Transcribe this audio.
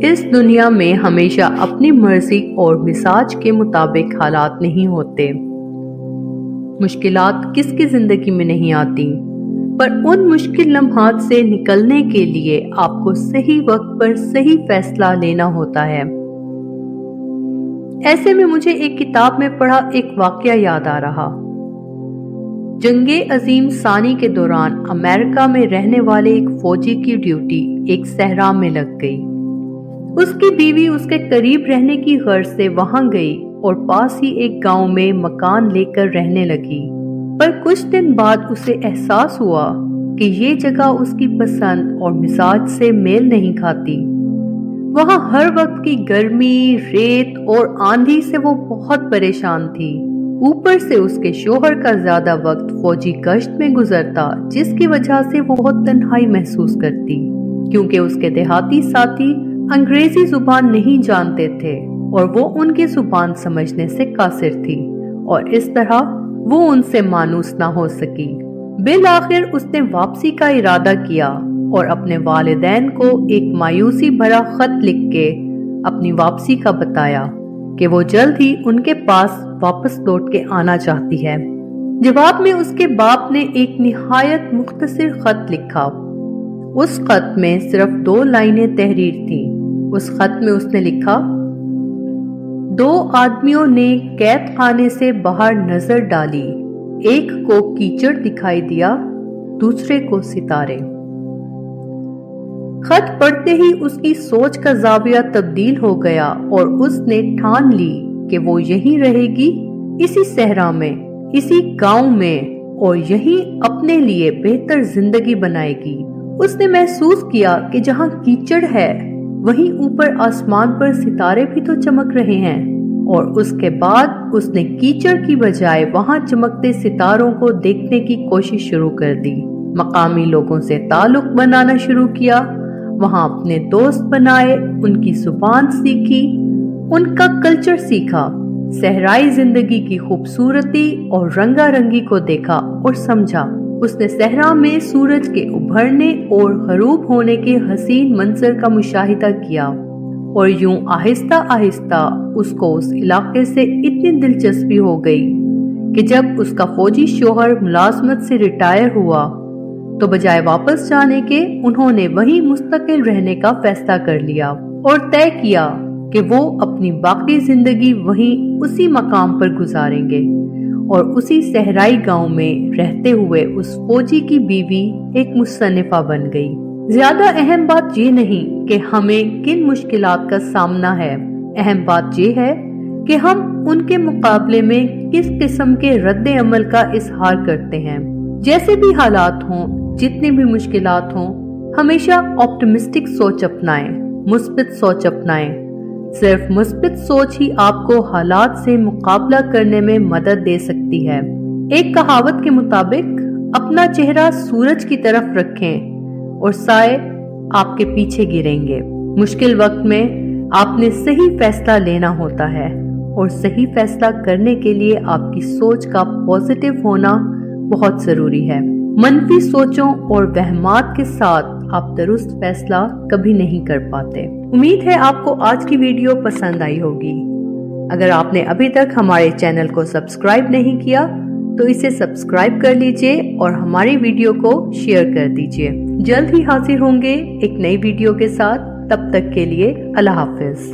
इस दुनिया में हमेशा अपनी मर्जी और मिजाज के मुताबिक हालात नहीं होते। मुश्किलात किसकी जिंदगी में नहीं आती, पर उन मुश्किल लम्हात से निकलने के लिए आपको सही वक्त पर सही फैसला लेना होता है। ऐसे में मुझे एक किताब में पढ़ा एक वाकया याद आ रहा। जंगे अजीम सानी के दौरान अमेरिका में रहने वाले एक फौजी की ड्यूटी एक सहरा में लग गई। उसकी बीवी उसके करीब रहने की गर्ज से वहां गई और पास ही एक गांव में मकान लेकर रहने लगी। पर कुछ दिन बाद उसे एहसास हुआ कि ये जगह उसकी पसंद और मिजाज से मेल नहीं खाती। वहां हर वक्त की गर्मी, रेत और आंधी से वो बहुत परेशान थी। ऊपर से उसके शोहर का ज्यादा वक्त फौजी गश्त में गुजरता, जिसकी वजह से वो बहुत तन्हाई महसूस करती, क्योंकि उसके देहाती साथी अंग्रेजी जुबान नहीं जानते थे और वो उनकी जुबान समझने से कासिर थी, और इस तरह वो उनसे मानूस ना हो सकी। बिल आखिर उसने वापसी का इरादा किया और अपने वालिदैन को एक मायूसी भरा खत लिख के अपनी वापसी का बताया कि वो जल्द ही उनके पास वापस लौट के आना चाहती है। जवाब में उसके बाप ने एक निहायत मुख्तसर खत लिखा। उस खत में सिर्फ 2 लाइनें तहरीर थी। उस खत में उसने लिखा, 2 आदमियों ने कैद खाने से बाहर नजर डाली, एक को कीचड़ दिखाई दिया, दूसरे को सितारे। खत पढ़ते ही उसकी सोच का जाविया तब्दील हो गया और उसने ठान ली कि वो यहीं रहेगी, इसी सहरा में, इसी गांव में, और यहीं अपने लिए बेहतर जिंदगी बनाएगी। उसने महसूस किया कि जहां कीचड़ है वहीं ऊपर आसमान पर सितारे भी तो चमक रहे हैं, और उसके बाद उसने कीचड़ की बजाय वहां चमकते सितारों को देखने की कोशिश शुरू कर दी। मकामी लोगों से ताल्लुक बनाना शुरू किया, वहां अपने दोस्त बनाए, उनकी जुबान सीखी, उनका कल्चर सीखा, सहराई जिंदगी की खूबसूरती और रंगारंगी को देखा और समझा। उसने सहरा में सूरज के उभरने और गरूब होने के हसीन मंजर का मुशाहिदा किया, और यूं आहिस्ता आहिस्ता उसको उस इलाके से इतनी दिलचस्पी हो गई कि जब उसका फौजी शोहर मुलाजमत से रिटायर हुआ तो बजाय वापस जाने के उन्होंने वहीं मुस्तकिल रहने का फैसला कर लिया और तय किया कि वो अपनी बाकी जिंदगी वहीं उसी मकाम पर गुजारेंगे। और उसी सहराई गांव में रहते हुए उस फौजी की बीवी एक मुसन्निफा बन गई। ज्यादा अहम बात ये नहीं कि हमें किन मुश्किलात का सामना है, अहम बात ये है कि हम उनके मुकाबले में किस किस्म के रद्द अमल का इजहार करते हैं। जैसे भी हालात हों, जितनी भी मुश्किलात हों, हमेशा ऑप्टिमिस्टिक सोच अपनाएं, मुस्बित सोच अपनाएं। सिर्फ मुस्बित सोच ही आपको हालात से मुकाबला करने में मदद दे सकती है। एक कहावत के मुताबिक अपना चेहरा सूरज की तरफ रखें और साए आपके पीछे गिरेंगे। मुश्किल वक्त में आपने सही फैसला लेना होता है, और सही फैसला करने के लिए आपकी सोच का पॉजिटिव होना बहुत जरूरी है। मनफी सोचों और वहमात के साथ आप दुरुस्त फैसला कभी नहीं कर पाते। उम्मीद है आपको आज की वीडियो पसंद आई होगी। अगर आपने अभी तक हमारे चैनल को सब्सक्राइब नहीं किया तो इसे सब्सक्राइब कर लीजिए और हमारी वीडियो को शेयर कर दीजिए। जल्द ही हाजिर होंगे एक नई वीडियो के साथ। तब तक के लिए अल्लाह हाफिज।